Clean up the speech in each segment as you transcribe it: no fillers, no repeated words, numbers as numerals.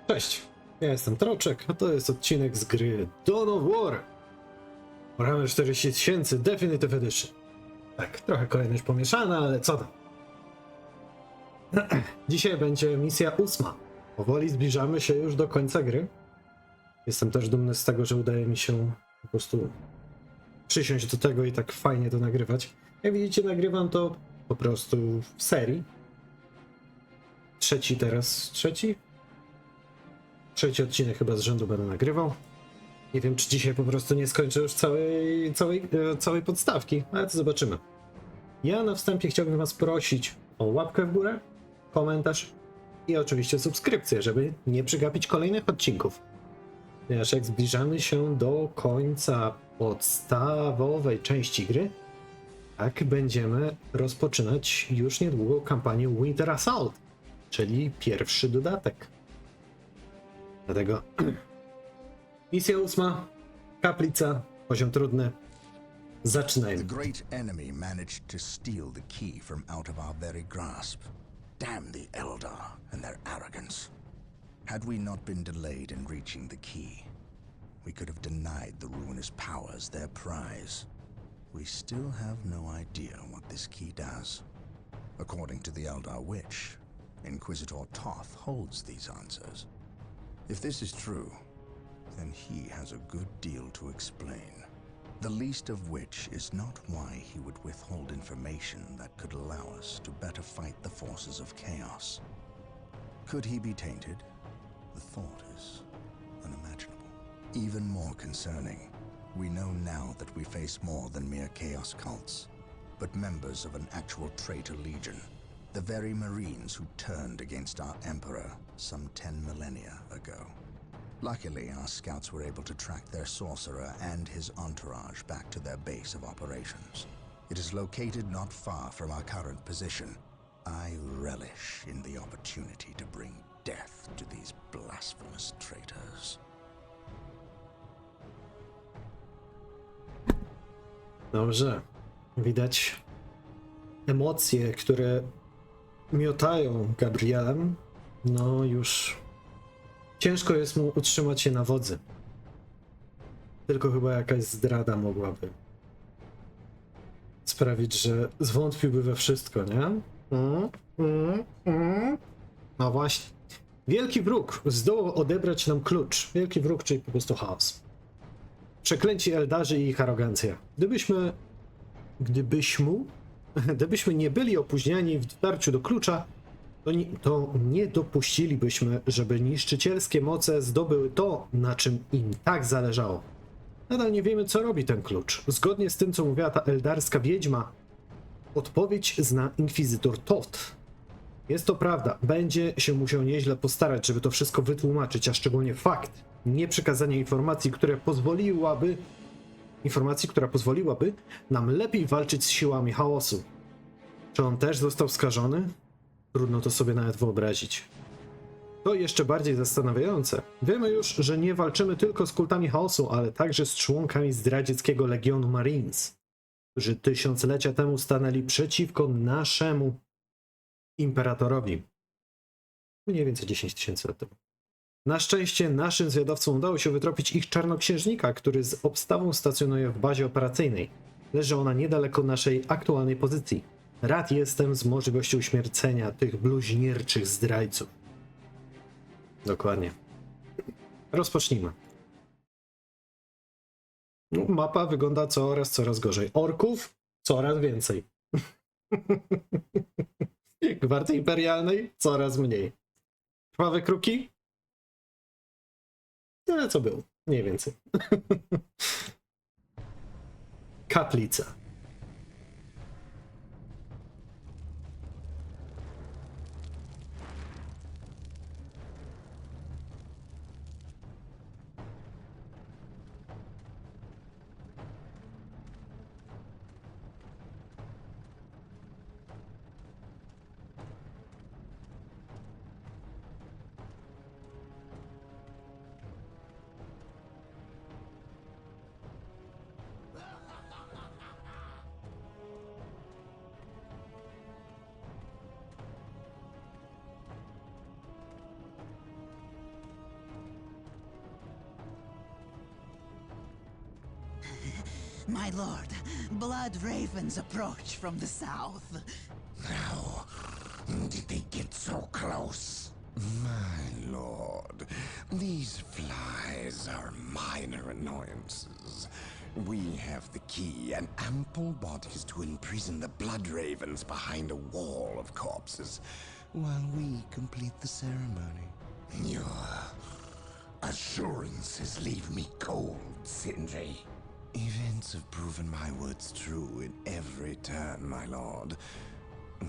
Cześć, ja jestem Troczek, a to jest odcinek z gry Dawn of War. Warhammer 40 000 Definitive Edition. Tak, trochę kolejność pomieszana, ale co tam. Dzisiaj będzie misja 8. Powoli zbliżamy się już do końca gry. Jestem też dumny z tego, że udaje mi się po prostu przysiąść do tego i tak fajnie to nagrywać. Jak widzicie, nagrywam to po prostu w serii. Trzeci odcinek chyba z rzędu będę nagrywał. Nie wiem, czy dzisiaj po prostu nie skończę już całej podstawki, ale to zobaczymy. Ja na wstępie chciałbym was prosić o łapkę w górę, komentarz i oczywiście subskrypcję, żeby nie przegapić kolejnych odcinków. Ponieważ jak zbliżamy się do końca podstawowej części gry, tak będziemy rozpoczynać już niedługo kampanię Winter Assault, czyli pierwszy dodatek. Dlatego misja 8, kaplica, poziom trudny. Zaczynajmy. The great enemy managed to steal the key from out of our very grasp. Damn the Eldar and their arrogance. Had we not been delayed in reaching the key, we could have denied the ruinous powers their prize. We still have no idea what this key does. According to the Eldar Witch, Inquisitor Toth holds these answers. If this is true, then he has a good deal to explain. The least of which is not why he would withhold information that could allow us to better fight the forces of chaos. Could he be tainted? The thought is unimaginable. Even more concerning, we know now that we face more than mere chaos cults, but members of an actual traitor legion. The very Marines who turned against our Emperor some 10 millennia ago. Luckily, our scouts were able to track their sorcerer and his entourage back to their base of operations. It is located not far from our current position. I relish in the opportunity to bring death to these blasphemous traitors. Dobrze. Widać emocje, które miotają Gabrielem. No już ciężko jest mu utrzymać się na wodzy. Tylko chyba jakaś zdrada mogłaby sprawić, że zwątpiłby we wszystko, nie? No właśnie. Wielki wróg zdołał odebrać nam klucz. Wielki wróg, czyli po prostu chaos. Przeklęci Eldarzy i ich arogancja. Gdybyśmy nie byli opóźniani w dotarciu do klucza, to nie dopuścilibyśmy, żeby niszczycielskie moce zdobyły to, na czym im tak zależało. Nadal nie wiemy, co robi ten klucz. Zgodnie z tym, co mówiła ta eldarska wiedźma, odpowiedź zna inkwizytor Toth. Jest to prawda. Będzie się musiał nieźle postarać, żeby to wszystko wytłumaczyć, a szczególnie fakt nieprzekazania informacji, która pozwoliłaby nam lepiej walczyć z siłami chaosu. Czy on też został skażony? Trudno to sobie nawet wyobrazić. To jeszcze bardziej zastanawiające. Wiemy już, że nie walczymy tylko z kultami chaosu, ale także z członkami zdradzieckiego Legionu Marines, którzy tysiąclecia temu stanęli przeciwko naszemu imperatorowi. Mniej więcej 10 000 lat temu. Na szczęście naszym zwiadowcom udało się wytropić ich czarnoksiężnika, który z obstawą stacjonuje w bazie operacyjnej. Leży ona niedaleko naszej aktualnej pozycji. Rad jestem z możliwością uśmiercenia tych bluźnierczych zdrajców. Dokładnie. Rozpocznijmy. Mapa wygląda coraz gorzej. Orków coraz więcej. Gwardy Imperialnej coraz mniej. Krwawe kruki? Tyle co było. Mniej więcej. Kaplica. My lord, blood ravens approach from the south. How did they get so close? My lord, these flies are minor annoyances. We have the key and ample bodies to imprison the blood ravens behind a wall of corpses while we complete the ceremony. Your assurances leave me cold, Sindri. Events have proven my words true in every turn, my lord.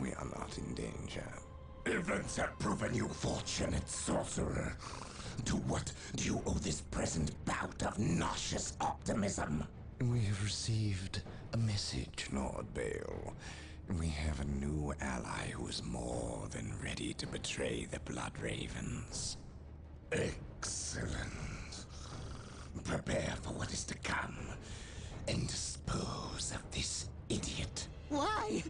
We are not in danger. Events have proven you fortunate, sorcerer. To what do you owe this present bout of nauseous optimism? We have received a message, Lord Bale. We have a new ally who is more than ready to betray the Blood Ravens. Excellent. Prepare for what is to come, and dispose of this idiot. Why?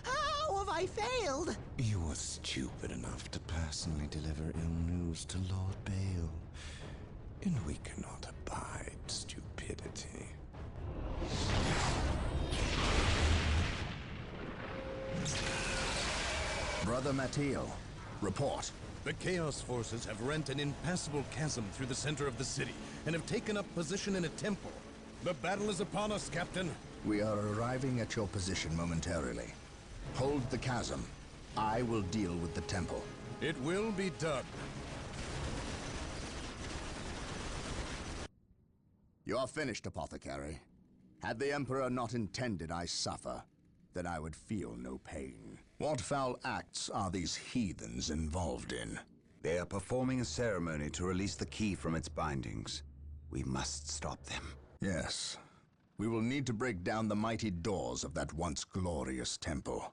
How have I failed? You were stupid enough to personally deliver ill news to Lord Bale, and we cannot abide stupidity. Brother Mateo, report. The Chaos Forces have rent an impassable chasm through the center of the city and have taken up position in a temple. The battle is upon us, Captain. We are arriving at your position momentarily. Hold the chasm. I will deal with the temple. It will be done. You are finished, Apothecary. Had the Emperor not intended I suffer, then I would feel no pain. What foul acts are these heathens involved in? They are performing a ceremony to release the key from its bindings. We must stop them. Yes. We will need to break down the mighty doors of that once glorious temple.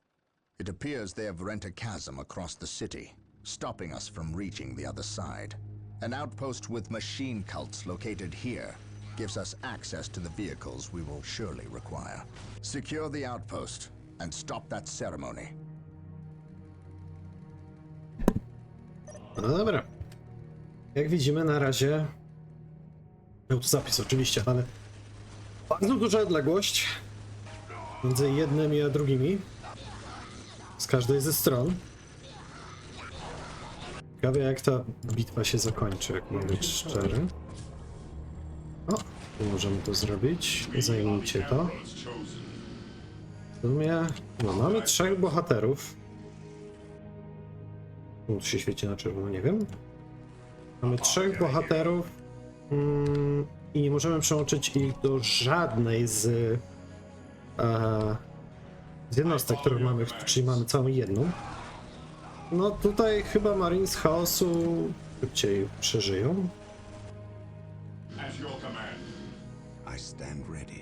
It appears they have rent a chasm across the city, stopping us from reaching the other side. An outpost with machine cults located here gives us access to the vehicles we will surely require. Secure the outpost and stop that ceremony. No dobra. Jak widzimy na razie... Był tu zapis oczywiście, ale... Bardzo duża odległość między jednymi a drugimi. Z każdej ze stron. Ciekawe jak ta bitwa się zakończy, jak mam być szczery. O, tu możemy to zrobić. Zajmijcie to. W sumie, no mamy 3 bohaterów. Tu się świeci na czerwono, nie wiem. Mamy 3 bohaterów i nie możemy przełączyć ich do żadnej z jednostek, które mamy, czyli mamy całą jedną. No tutaj chyba Marines Chaosu szybciej przeżyją. I stand ready.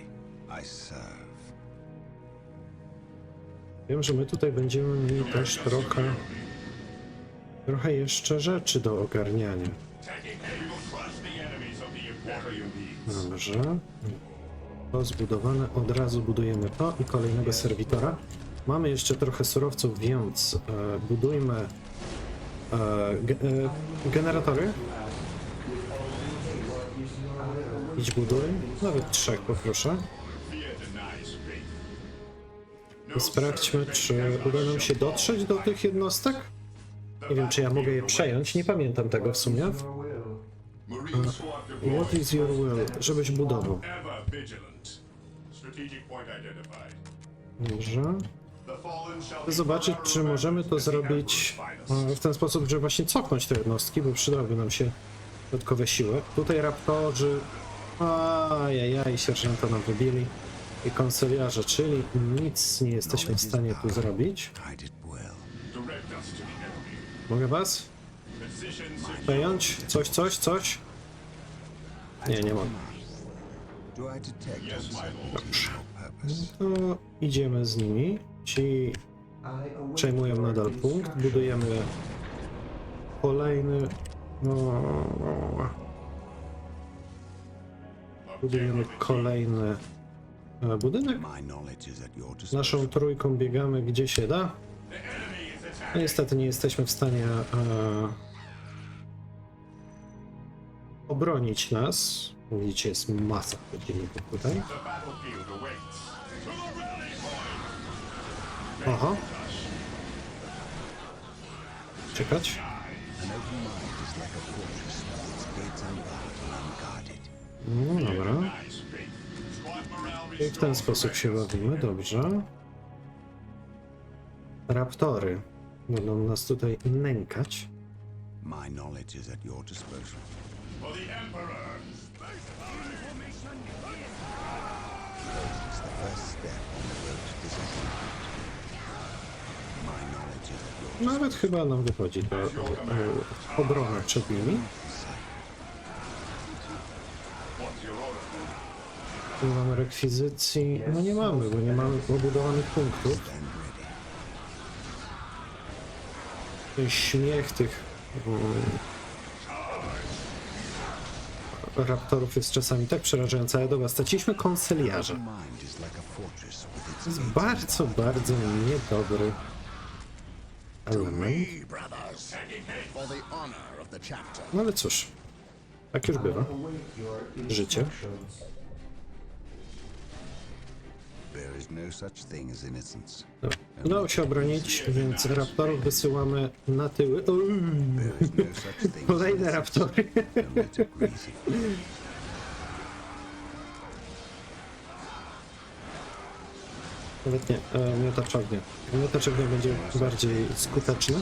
I serve. Wiem, że my tutaj będziemy mieli też trochę jeszcze rzeczy do ogarniania. Dobrze. To zbudowane, od razu budujemy to i kolejnego serwitora. Mamy jeszcze trochę surowców, więc budujmy generatory. Idź buduj, nawet 3 poproszę. I sprawdźmy, czy uda nam się dotrzeć do tych jednostek. Nie wiem, czy ja mogę je przejąć, nie pamiętam tego w sumie. What is your will? Żebyś budował. Dobrze. Chcę zobaczyć, czy możemy to zrobić w ten sposób, żeby właśnie cofnąć te jednostki, bo przydałyby nam się dodatkowe siły. Tutaj raptorzy... Ajajaj, sierżanta nam wybili. I konseliarze, czyli nic nie jesteśmy w stanie tu zrobić. Mogę was? Przejąć? Coś? Nie, nie mam. Dobrze. To idziemy z nimi. Ci przejmują nadal punkt. Budujemy kolejny... Budujemy kolejny budynek. Naszą trójką biegamy gdzie się da. No niestety nie jesteśmy w stanie obronić nas. Widzicie, jest masa przeciwników tutaj. Aha. Czekać. No dobra. I w ten sposób się bawimy, dobrze. Raptory będą nas tutaj nękać. My knowledge is at your disposal. It's the first step on the road to disappointment. My knowledge is at your Nawet chyba nam wychodzi to obrona przed nimi. Tu mamy rekwizycji. No nie mamy, bo nie mamy obudowanych punktów. Ten śmiech tych raptorów jest czasami tak przerażający, ale dobra, straciliśmy konsyliarza. mind is like a fortress with its To jest bardzo, bardzo niedobry element. We, brothers, for the honor of the chapter. No ale cóż, tak już bywa. Życie. There is no such thing as innocence. Dobra. Udało się obronić, więc raptorów wysyłamy na tyły. There is no such thing as Kolejne innocence. raptory. Only to greasy. Nawet nie, miotacz ognia. Miotacz ognia będzie bardziej skuteczny.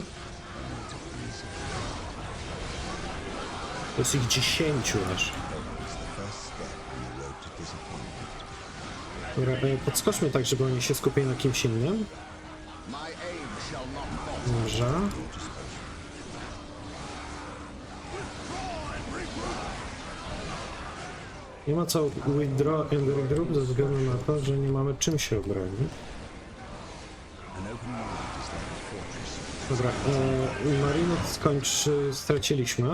To jest ich 10 aż. First step on the road to disappointment. Dobra, podskoczmy tak, żeby oni się skupili na kimś innym. My aim shall not fall. Dobrze. Nie ma co withdraw and regroup ze względu na to, że nie mamy czym się obronić. An open mind is like a fortress. Dobra, Marinot straciliśmy.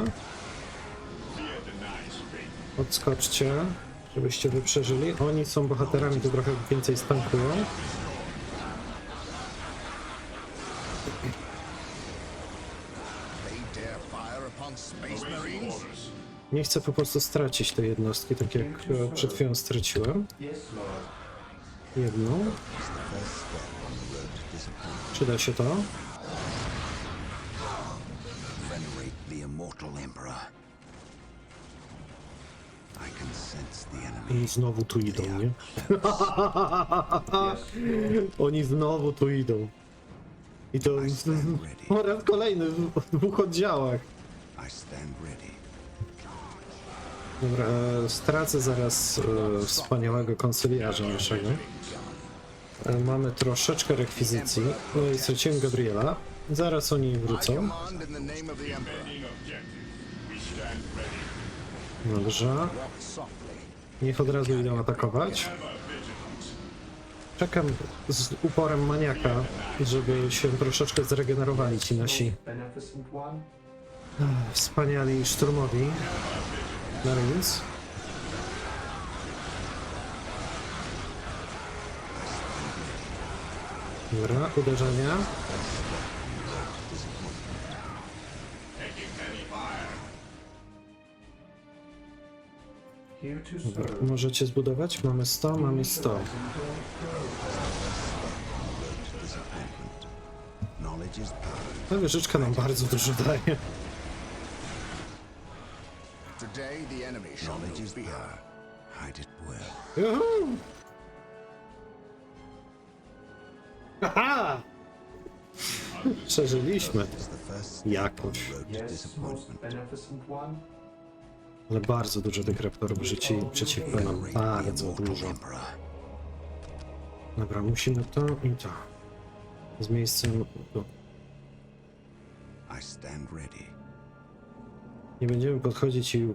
Odskoczcie, żebyście wy przeżyli. Oni są bohaterami, to trochę więcej stankują. They dare fire upon space marines? Nie chcę po prostu stracić tej jednostki, tak jak przed chwilą straciłem. Jedną. Przyda się to. Venerate the immortal emperor. I can sense the enemy. I znowu tu idą, nie? Oni znowu tu idą. I to po raz kolejny w dwóch oddziałach. I stand ready. Dobra, stracę zaraz wspaniałego konsyliarza naszego. Mamy troszeczkę rekwizycji. No i straciłem Gabriela. Zaraz oni I wrócą. command in the name of the emperor. Dobrze. Walk softly. Niech od razu idą atakować. Czekam z uporem maniaka, żeby się troszeczkę zregenerowali ci nasi wspaniali szturmowi Marines. Dobra, uderzenia. Dobra, możecie zbudować? Mamy 100, mamy 100. Knowledge is power. Ta wieżyczka nam bardzo dużo daje. Today the enemy shall Knowledge know is fear. power. Hide it well. Juhu! Aha! Przeżyliśmy It's the first step on jakoś. the road to disappointment. Ale bardzo dużo tych raptorów rzucili przeciwko nam. Venerate the Bardzo immortal dużo. emperor. Dobra, musimy to i to. Z miejscem tu. I stand ready. Nie będziemy podchodzić i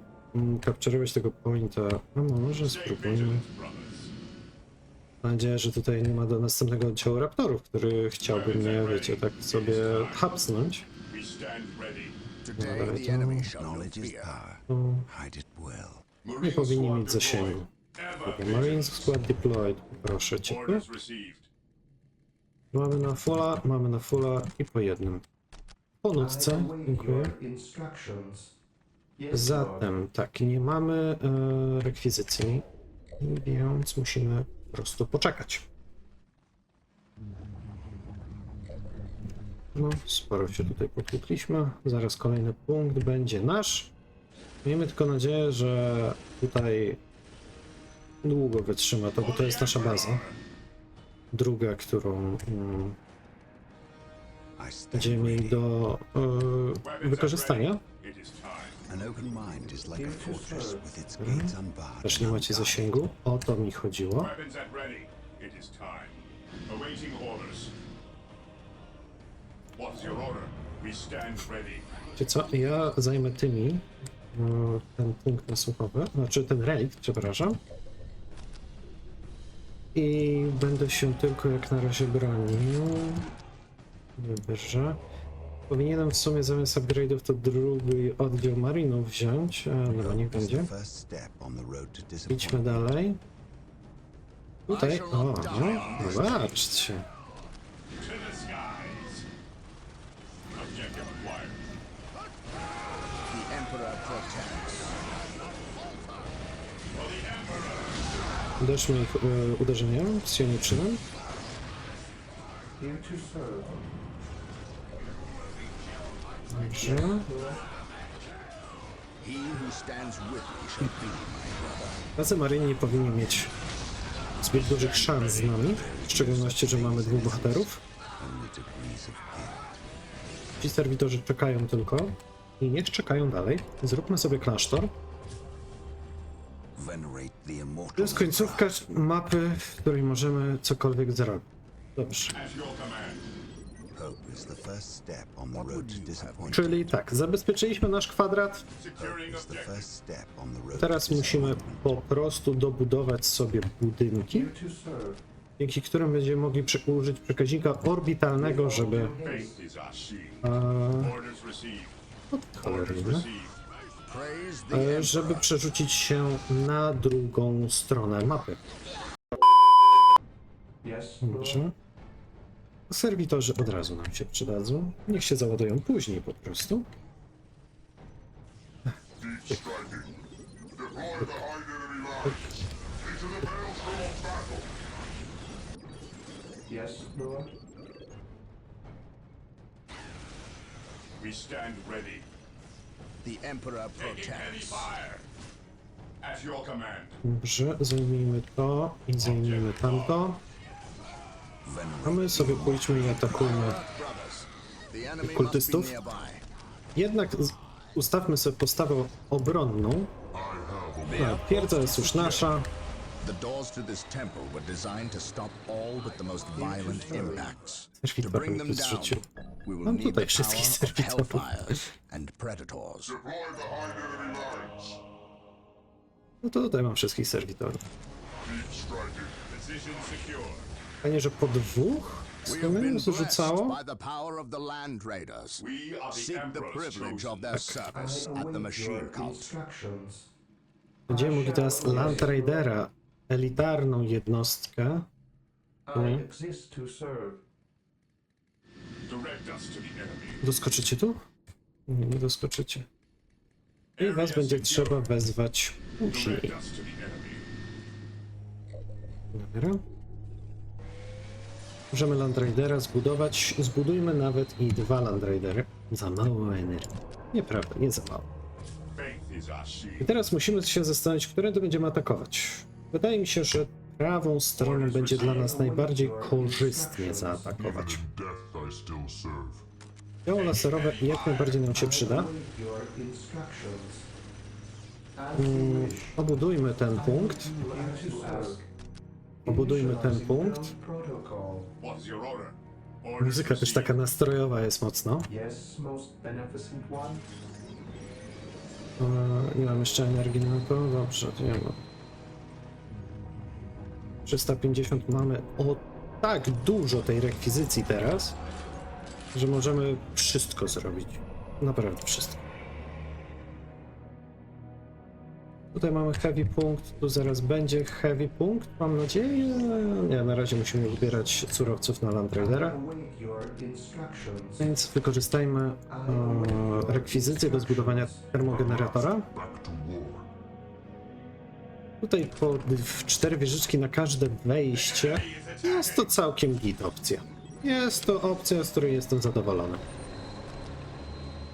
kapturować tego pointa. No może spróbujmy. Mam nadzieję, że tutaj nie ma do następnego oddziału raptorów, który chciałby mnie, wiecie, tak sobie hapsnąć. Today Dobra, the to enemy shall know Knowledge is fear. power. tu Hide it well. nie powinni mieć zasięgu. Dobra, Marines Squad deployed, proszę cię. Mamy na fulla i po jednym. Po nutce, dziękuję. Zatem tak, nie mamy rekwizycji, więc musimy po prostu poczekać. No, sporo się tutaj potłukliśmy. Zaraz kolejny punkt będzie nasz. Miejmy tylko nadzieję, że tutaj długo wytrzyma to, bo to jest nasza baza. Druga, którą I stand będziemy mieli do wykorzystania. An open mind is like a fortress with its gates unbarred. Też nie macie zasięgu. O to mi chodziło. Weapons at ready. It is time. Awaiting orders. What's your order? We stand ready. Wiecie co? Ja zajmę tymi ten punkt nasłuchowy, znaczy ten relikt, przepraszam. I będę się tylko jak na razie bronił. Wybierze. Powinienem w sumie zamiast upgrade'ów to drugi oddział marinów wziąć. No, niech Is będzie. the first step on the road to Idźmy disappointment. dalej. Tutaj, o, no, zobaczcie. To the skies. Objective acquired. The Emperor protects. Uderzmy ich uderzeniem z sioniczynem. Dobrze. He who stands with me shall be my brother. Tacy maryni nie powinni mieć zbyt dużych szans z nami, w szczególności, że mamy dwóch bohaterów. Only degrees of guilt. Ci serwitorzy czekają tylko i niech czekają dalej. Zróbmy sobie klasztor. Venerate the immortal. To jest końcówka mapy, w której możemy cokolwiek zrobić. Dobrze. At your command. Hope is the first step on the road to disappointment. Czyli tak, zabezpieczyliśmy nasz kwadrat. Securing Is the objective. first step on the road Teraz to musimy disappointment. po prostu dobudować sobie budynki, dzięki którym będziemy mogli użyć przekaźnika orbitalnego, żeby... Faith is our shield. Orders received. Cholernie. Received. Praise the Żeby przerzucić się na drugą stronę mapy. Dobrze. Serwitorzy od razu nam się przydadzą. Niech się załadują później po prostu. We stand ready. The Emperor Taking heavy protects. fire. At your command. Dobrze, zajmijmy to i zajmijmy tamto. A my sobie pójdźmy i atakujmy. Brothers, the enemy must be Kultystów. nearby. Jednak ustawmy sobie postawę obronną. No, twierdza jest już nasza. The doors to this temple were designed to stop all but the most violent impacts. Serwit To bring them papieru down, zrzucił. we will Mam need tutaj the wszystkich power of serwitorów. hellfires and predators. No to tutaj mam wszystkich serwitorów. Position secure. Fajnie, że po dwóch We have wspomnieniu been rzucało. blessed by the power of the Land Raiders. We are the Seek the Emperor's privilege of chosen. their service at the Machine Cult. Będziemy mogli teraz Land Raidera, elitarną jednostkę. Direct us to the enemy. Doskoczycie tu? Nie doskoczycie. I was będzie trzeba wezwać później. Direct us to the enemy. Dobra. Możemy Land Raidera zbudować. Zbudujmy nawet i 2 Land Raidery. Za mało energii. Nieprawda, nie za mało. Faith is our shield. I teraz musimy się zastanowić, którędy będziemy atakować. Wydaje mi się, że prawą stroną będzie dla nas najbardziej korzystnie zaatakować. Działo laserowe jak najbardziej nam się przyda. Obudujmy ten punkt. Obudujmy ten punkt. What's your order? Orders Muzyka też received. taka nastrojowa jest mocno. Yes, most beneficent one. Nie mam jeszcze energii na to. Dobrze, to nie mam. 350 mamy o tak dużo tej rekwizycji teraz, że możemy wszystko zrobić. Naprawdę wszystko. Tutaj mamy heavy punkt, tu zaraz będzie heavy punkt, mam nadzieję. Nie, na razie musimy wybierać surowców na Land Raidera, Await your instructions. więc wykorzystajmy rekwizycje do zbudowania termogeneratora. Tutaj w 4 wieżyczki na każde wejście jest to całkiem git opcja. Jest to opcja, z której jestem zadowolony.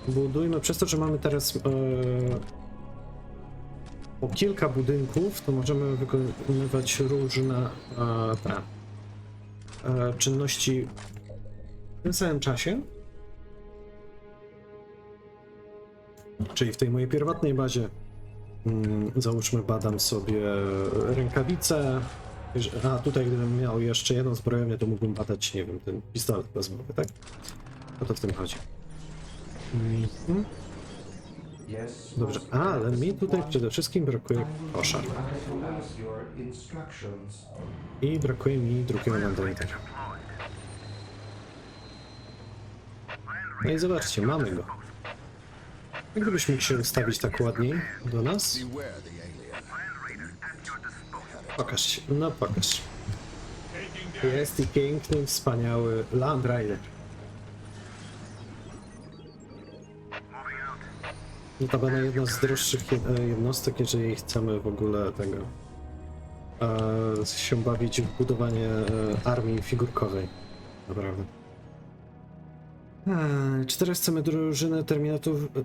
Budujmy, przez to, że mamy teraz po kilka budynków, to możemy wykonywać różne czynności w tym samym czasie. Czyli w tej mojej pierwotnej bazie załóżmy, badam sobie rękawice. A tutaj, gdybym miał jeszcze jedną zbrojownię, to mógłbym badać, nie wiem, ten pistolet plazmowy, tak? O to w tym chodzi. Yes. Dobrze, ale mi tutaj przede wszystkim brakuje koszar. Await your instructions. I brakuje mi drugiego Land Raidera. No i zobaczcie, mamy go. Gdybyś mógł się ustawić tak ładniej do nas? Beware the alien. Pokaż się, no pokaż. Jest i piękny, wspaniały Land Raider. Notabene jedna z droższych jednostek, jeżeli chcemy w ogóle tego się bawić w budowanie armii figurkowej. Naprawdę. Czy teraz chcemy drużynę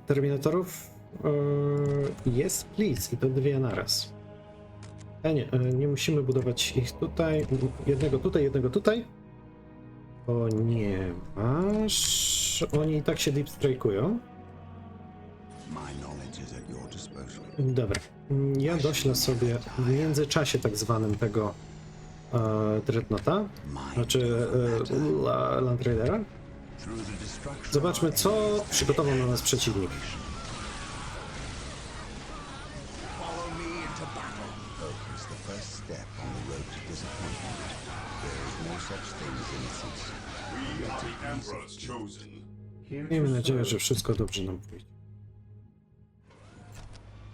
terminatorów? Yes, please. I to 2 naraz. Nie musimy budować ich tutaj. Jednego tutaj, jednego tutaj. Ponieważ oni i tak się deep strike'ują. My knowledge is at your disposal. Dobra. Ja doślę sobie w międzyczasie tak zwanym tego Dreadnoughta, znaczy Land Raidera. Through the destruction Zobaczmy, co przygotował na nas przeciwnik. Follow me into battle. hope is the first step on the road to disappointment. There is no such thing as innocence. We are the Emperor's chosen. Here to Miejmy nadzieję, serve. że wszystko dobrze nam pójdzie.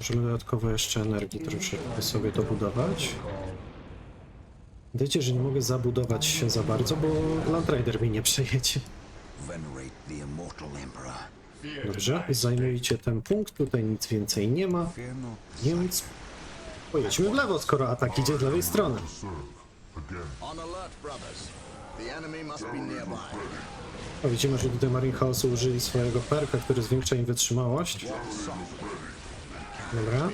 Możemy dodatkowo jeszcze energii troszeczkę sobie dobudować. Wiecie, że nie mogę zabudować się za bardzo, bo Land Raider mi nie przejedzie. Venerate the immortal emperor. Dobrze, zajmujcie ten punkt, tutaj nic więcej nie ma, Fear not. więc pojedźmy w lewo, skoro atak idzie z lewej strony. On alert, brothers. The enemy must be nearby. O, widzimy, że tutaj Marine Chaosu użyli swojego perka, który zwiększa im wytrzymałość. Dobra.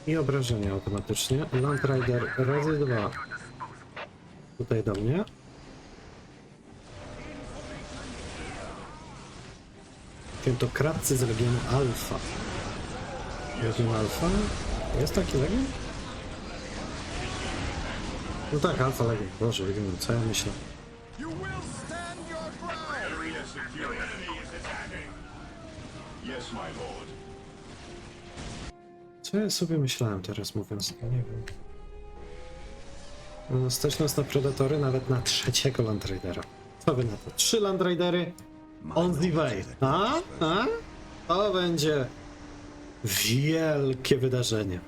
I obrażenia automatycznie. Land Raider razy 2. Tutaj do mnie. Świętokradcy z Legionu Alfa. Legion Alfa? Jest taki Legion? No tak, Alfa Legion. Boże, Legion, co ja myślę? You will stand your ground. Area secure. Enemy is attacking. Yes, my lord. Co ja sobie myślałem teraz, mówiąc? Nie wiem. No, stać nas na Predatory, nawet na 3. Land Raidera. Co wy na to? 3 Land Raidery on the way. A? To będzie wielkie wydarzenie.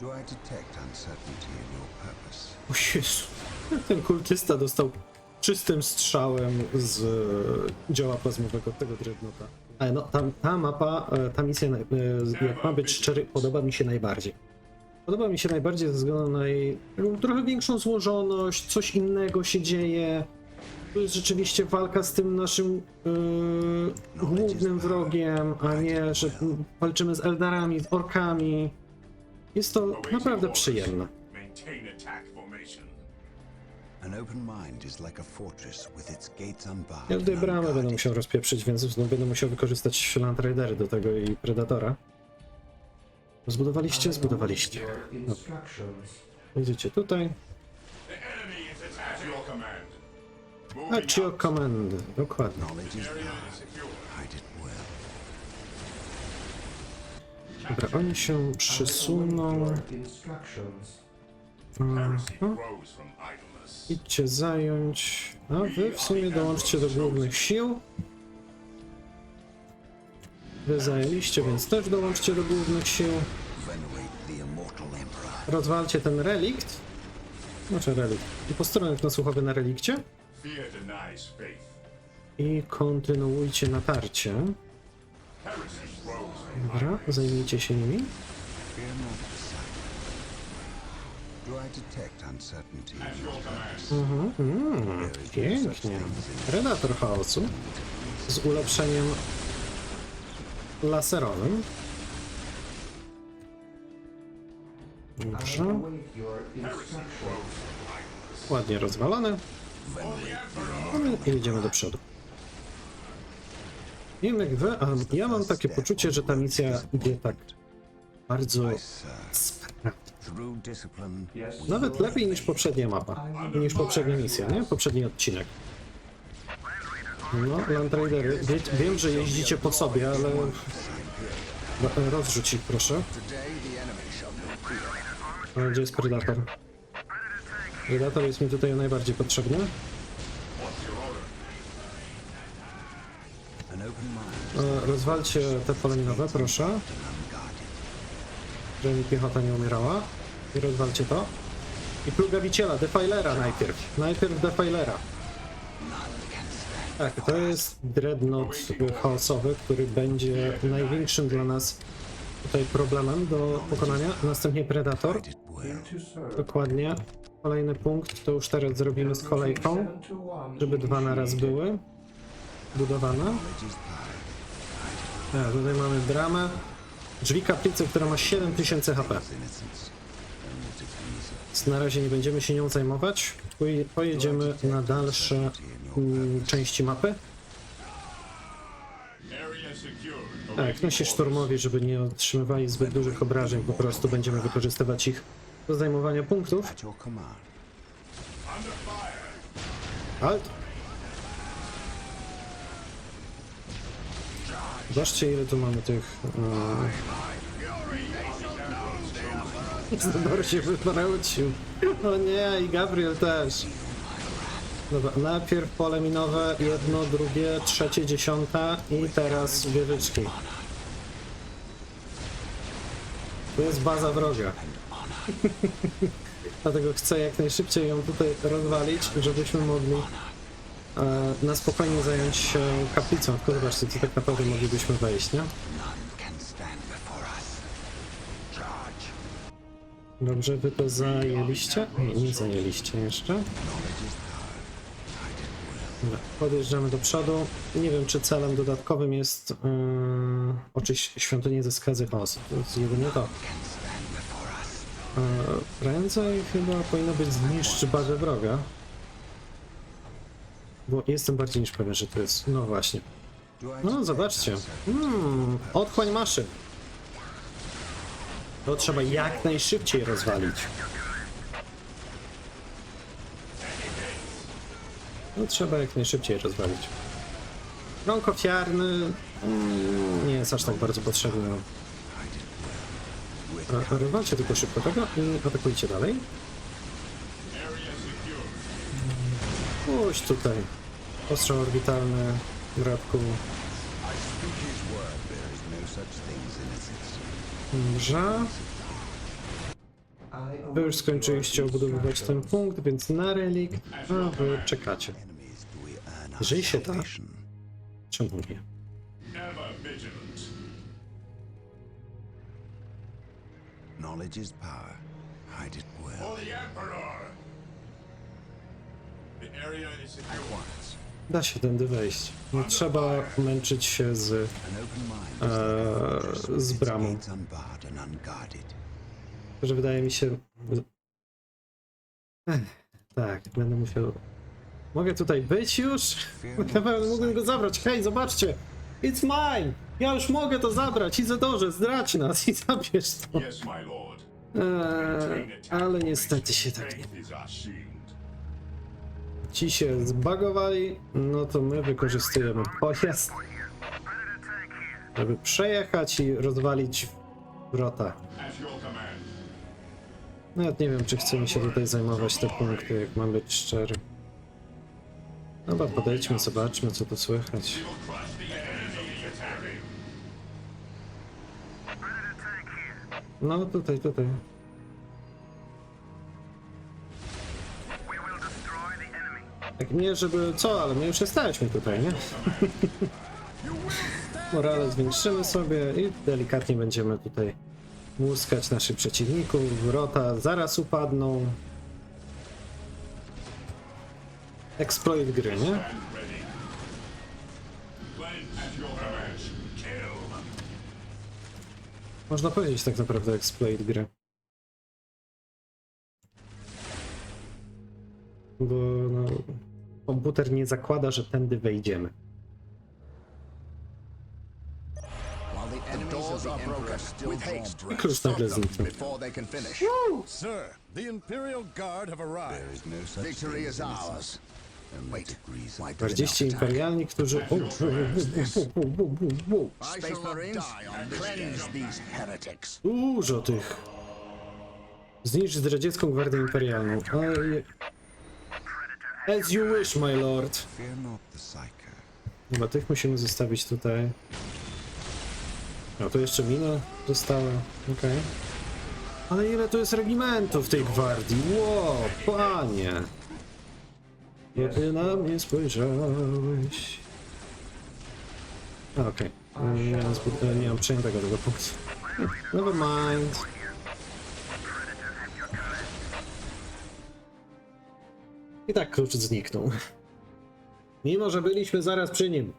Do I detect uncertainty in your purpose? O Jezu. Ten kultysta dostał czystym strzałem z dzieła plazmowego tego Dreadnoughta. Ale no, ta mapa, ta misja, jak ma być szczery, podoba mi się najbardziej. Podoba mi się najbardziej ze względu na jej trochę większą złożoność, coś innego się dzieje. To jest rzeczywiście walka z tym naszym głównym wrogiem, a nie, że walczymy z Eldarami, z orkami. Jest to naprawdę przyjemne. Maintain attack formation. An open mind is like a fortress with its gates unbarred. Każdej and bramy będę unguarded. musiał rozpieprzyć, więc no, będę musiał wykorzystać Land Raidery do tego i Predatora. Zbudowaliście? Zbudowaliście. Your instructions. Idziecie tutaj. The enemy is attacking. Your command. At your command. Dokładnie. Knowledge is Area power. is secure. Hide it well. Dobra, oni się przysuną. Your instructions. Heresy grows from idleness. Idźcie zająć. A wy w sumie dołączcie do głównych sił. Wy zajęliście, więc też dołączcie do głównych sił. Venerate the immortal Emperor. Rozwalcie ten relikt. Znaczy relikt. I posterunek nasłuchowy na relikcie. Fear denies faith. I kontynuujcie natarcie. Heresy grows. Dobra, zajmijcie się nimi. Fear not the sight. Do I detect uncertainty? At your command. Pięknie. Predator chaosu z ulepszeniem laserowym. Dobrze. Await your instructions. Ładnie rozwalone. No i jedziemy do przodu. Nie wiem jak wy, ale ja mam takie poczucie, że ta misja idzie tak bardzo sprawnie. Through discipline, Yes. Nawet lepiej niż poprzednia mapa. Niż poprzednia misja, nie? Poprzedni odcinek. No, Land Raidery, wiem, że jeździcie po sobie, ale... Rozrzuć ich, proszę. today the enemy shall know fear. A gdzie jest Predator? Predator jest mi tutaj najbardziej potrzebny. An open mind Rozwalcie te pole minowe, proszę. and unguarded. Żeby mi piechota nie umierała. I rozwalcie to. I plugawiciela, Defilera najpierw. Najpierw Defilera. Tak, to jest Dreadnought chaosowy, który będzie największym dla nas tutaj problemem do pokonania. Następnie Predator. Guided well. To serve. Dokładnie. Kolejny punkt, to już teraz zrobimy z kolejką, 7 to 1. żeby dwa na raz były budowane. Knowledge is power. Tak, tutaj mamy dramę. Drzwi kaplicy, która ma 7000 HP. Innocence. Only to please it. Więc na razie nie będziemy się nią zajmować. Pojedziemy na dalsze części mapy. Area secured. Tak, nasi szturmowi, żeby nie otrzymywali zbyt dużych obrażeń, po prostu będziemy wykorzystywać ich do zajmowania punktów. At your command. Halt! Zobaczcie, ile tu mamy tych... Zdobor się wywrócił. O nie, i Gabriel też. Dobra, najpierw pole minowe, jedno, drugie, trzecie, dziesiąta i teraz wieżyczki. Tu jest baza wroga. Dlatego chcę jak najszybciej ją tutaj rozwalić, żebyśmy mogli na spokojnie zająć się kaplicą. Tylko zobaczcie, tu tak naprawdę moglibyśmy wejść, nie? None can stand before us. Charge. Dobrze, wy to zajęliście? Nie, nie zajęliście jeszcze. Dobra, podjeżdżamy do przodu. Nie wiem, czy celem dodatkowym jest oczyść świątynię ze skazy chaosu. To jest jedynie to. Prędzej chyba powinno być zniszczy bazę wroga. Bo jestem bardziej niż pewien, że to jest... No właśnie. No, zobaczcie. Otchłań maszyn. To trzeba jak najszybciej rozwalić. No trzeba jak najszybciej rozwalić. Rąk ofiarny nie jest aż tak bardzo potrzebny. Rozwalcie tylko szybko tego i atakujcie dalej. Pójdź tutaj. Ostrzał orbitalny, bratku. Dobrze. Wy już skończyliście obudowywać ten punkt, więc na relikt, a wy czekacie. Enemies do we earn our Jeżeli się da, salvation. czemu nie? Ever vigilant. Knowledge is power. Hide it well. For the Emperor! The area is secure. Da się tędy wejść. Nie trzeba męczyć się z, An open mind z bramą. gates unbarred and unguarded. Że wydaje mi się... Tak, będę musiał... Mogę tutaj być już? Naprawdę mógłbym go zabrać. Hej, zobaczcie! It's mine! Ja już mogę to zabrać! Izydorze, zdradź nas i zabierz to! Yes, my lord. Ale niestety się tak nie... Faith is our shield. Ci się zbagowali, no to my wykorzystujemy pojazd, żeby przejechać i rozwalić wrota. At your command. Nawet nie wiem, czy chcemy się tutaj zajmować te punkty, jak mam być szczery. Dobra, podejdźmy, zobaczmy, co tu słychać. No tutaj. Tak nie, żeby co, ale my już jesteśmy tutaj, nie? Morale zwiększymy sobie i delikatnie będziemy tutaj muskać naszych przeciwników. Wrota zaraz upadną. Exploit gry, nie? Stand ready. Plan at your commands. Kill. Można powiedzieć tak naprawdę exploit gry. Bo no, komputer nie zakłada, że tędy wejdziemy. While the enemies of the Emperor still with haste. draw breath, Klucz stop nagle them zniknął. before they can finish. Sir, the Imperial Guard have There arrived. is no such Victory thing is as ours. innocence. Only Wait, degrees why of did 40 imperialni, którzy... Space Marines, cleanse these heretics. Dużo tych. Zniszcz zdradziecką gwardię imperialną. As you wish, my lord. Fear not the Psyker. Chyba tych musimy zostawić tutaj. No tu jeszcze mina została. Okej. Ale ile tu jest regimentów w tej gwardii? Ło, panie! Kiedy na mnie spojrzałeś. Okej. Nie mam przejętego tego punktu. Never mind. I tak klucz zniknął. Mimo, że byliśmy zaraz przy nim.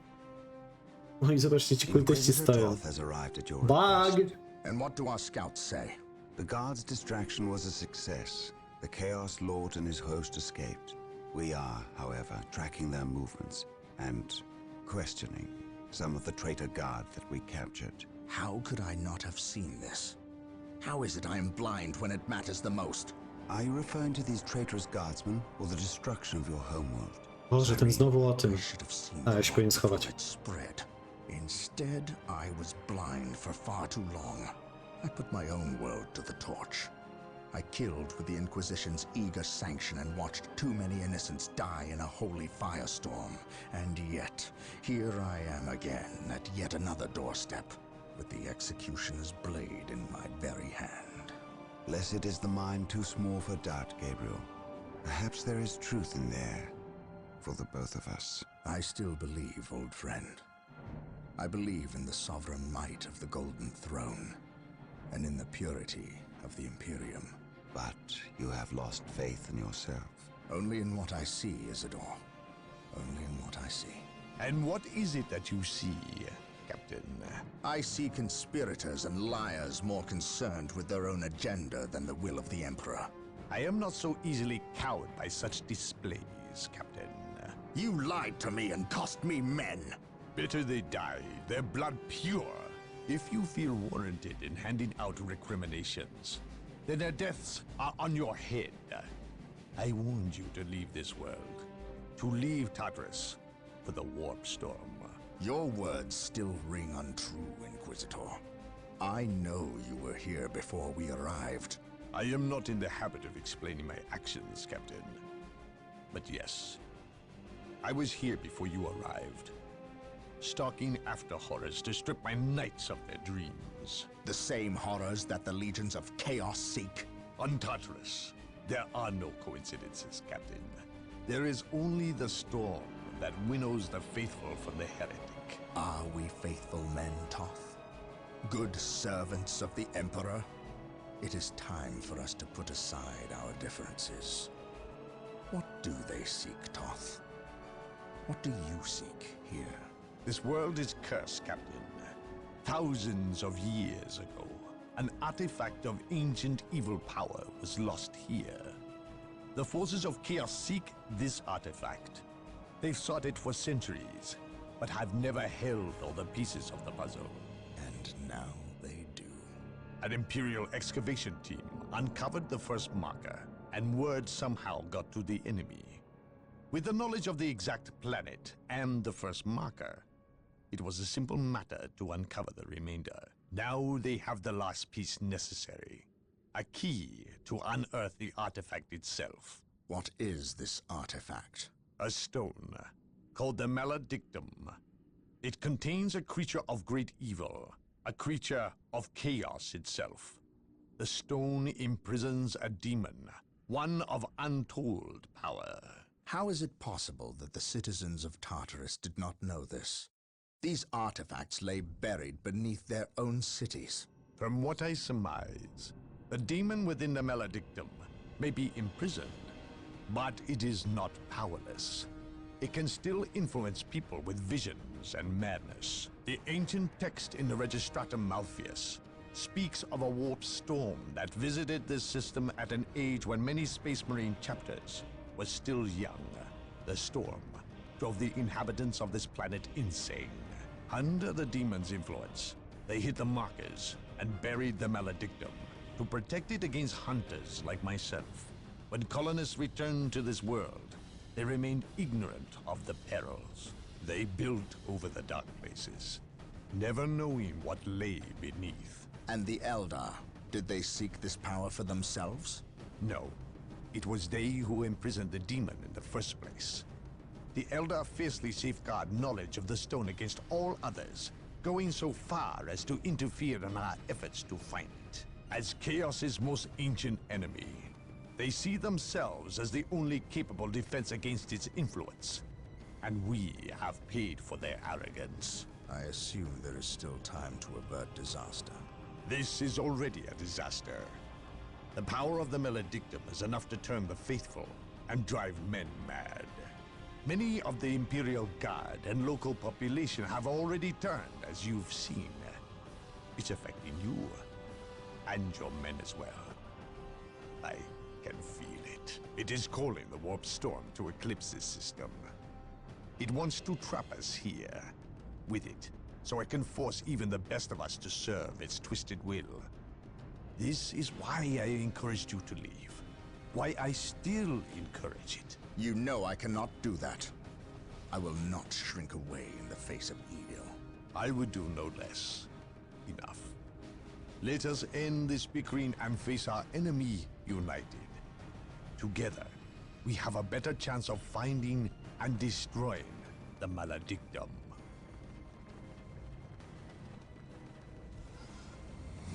No i zobaczcie, ci kultyści Inquisitor stoją. Toth has arrived at your Bug! request. And what do our scouts say? The guard's distraction was a success. The Chaos Lord and his host escaped. We are, however, tracking their movements and questioning some of the traitor guard that we captured. How could I not have seen this? How is it I am blind when it matters the most? Are you referring to these traitorous guardsmen or the destruction of your homeworld? Boże, ten znowu o tym. I should have seen A, the ja się powinien light before schować. it spread. Instead, I was blind for far too long. I put my own world to the torch. I killed with the Inquisition's eager sanction and watched too many innocents die in a holy firestorm. And yet, here I am again at yet another doorstep, with the executioner's blade in my very hand. Blessed is the mind too small for doubt, Gabriel. Perhaps there is truth in there for the both of us. I still believe, old friend. I believe in the sovereign might of the Golden Throne, and in the purity of the Imperium. But you have lost faith in yourself. Only in what I see, Isidore. Only in what I see. And what is it that you see, Captain? I see conspirators and liars more concerned with their own agenda than the will of the Emperor. I am not so easily cowed by such displays, Captain. You lied to me and cost me men. Better they die, their blood pure. If you feel warranted in handing out recriminations, then their deaths are on your head. I warned you to leave this world, to leave Tartarus for the Warp Storm. Your words still ring untrue, Inquisitor. I know you were here before we arrived. I am not in the habit of explaining my actions, Captain. But yes, I was here before you arrived, stalking after horrors to strip my knights of their dreams. The same horrors that the legions of chaos seek. On Tartarus, there are no coincidences, Captain. There is only the storm that winnows the faithful from the heretic. Are we faithful men, Toth? Good servants of the Emperor? It is time for us to put aside our differences. What do they seek, Toth? What do you seek here? This world is cursed, Captain. Thousands of years ago, an artifact of ancient evil power was lost here. The forces of chaos seek this artifact. They've sought it for centuries, but have never held all the pieces of the puzzle. And now they do. An Imperial excavation team uncovered the first marker, and word somehow got to the enemy. With the knowledge of the exact planet and the first marker, it was a simple matter to uncover the remainder. Now they have the last piece necessary. A key to unearth the artifact itself. What is this artifact? A stone called the Maledictum. It contains a creature of great evil, a creature of chaos itself. The stone imprisons a demon, one of untold power. How is it possible that the citizens of Tartarus did not know this? These artifacts lay buried beneath their own cities. From what I surmise, the demon within the Maledictum may be imprisoned, but it is not powerless. It can still influence people with visions and madness. The ancient text in the Registratum Malpheus speaks of a warp storm that visited this system at an age when many Space Marine chapters were still young. The storm drove the inhabitants of this planet insane. Under the demon's influence, they hid the markers and buried the Maledictum to protect it against hunters like myself. When colonists returned to this world, they remained ignorant of the perils. They built over the dark places, never knowing what lay beneath. And the Eldar, did they seek this power for themselves? No, it was they who imprisoned the demon in the first place. The Eldar fiercely safeguard knowledge of the stone against all others, going so far as to interfere in our efforts to find it. As Chaos's most ancient enemy, they see themselves as the only capable defense against its influence. And we have paid for their arrogance. I assume there is still time to avert disaster. This is already a disaster. The power of the Maledictum is enough to turn the faithful and drive men mad. Many of the Imperial Guard and local population have already turned, as you've seen. It's affecting you, and your men as well. I can feel it. It is calling the warp storm to eclipse this system. It wants to trap us here, with it, so it can force even the best of us to serve its twisted will. This is why I encouraged you to leave. Why I still encourage it. You know I cannot do that. I will not shrink away in the face of evil. I would do no less. Enough. Let us end this bickering and face our enemy united. Together, we have a better chance of finding and destroying the Maledictum.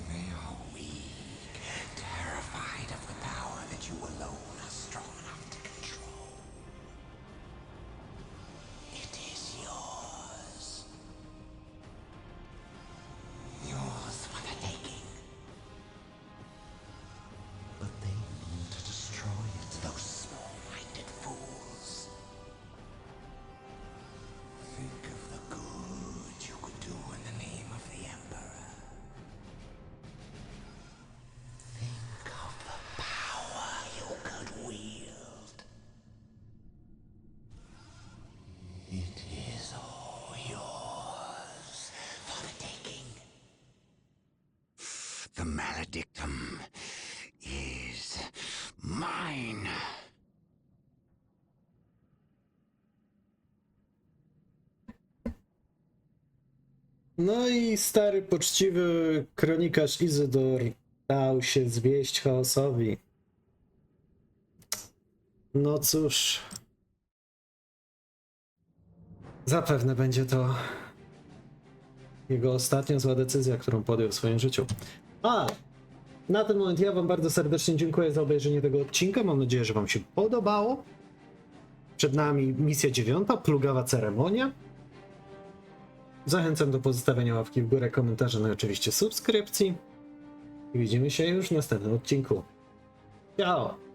They are weak, terrified of the power that you alone are strong enough to control. It is yours. Yours for the taking. But they need to destroy it, those small-minded fools. Think of the good you could do in the name of the Emperor. Think of the power you could wield. It is all yours for the taking. The Maledictum is mine. No i stary, poczciwy kronikarz Izydor dał się zwieść chaosowi. No cóż. Zapewne będzie to jego ostatnia zła decyzja, którą podjął w swoim życiu. A na ten moment ja wam bardzo serdecznie dziękuję za obejrzenie tego odcinka. Mam nadzieję, że wam się podobało. Przed nami misja 9, plugawa ceremonia. Zachęcam do pozostawienia łapki w górę, komentarza, no i oczywiście subskrypcji. I widzimy się już w następnym odcinku. Ciao!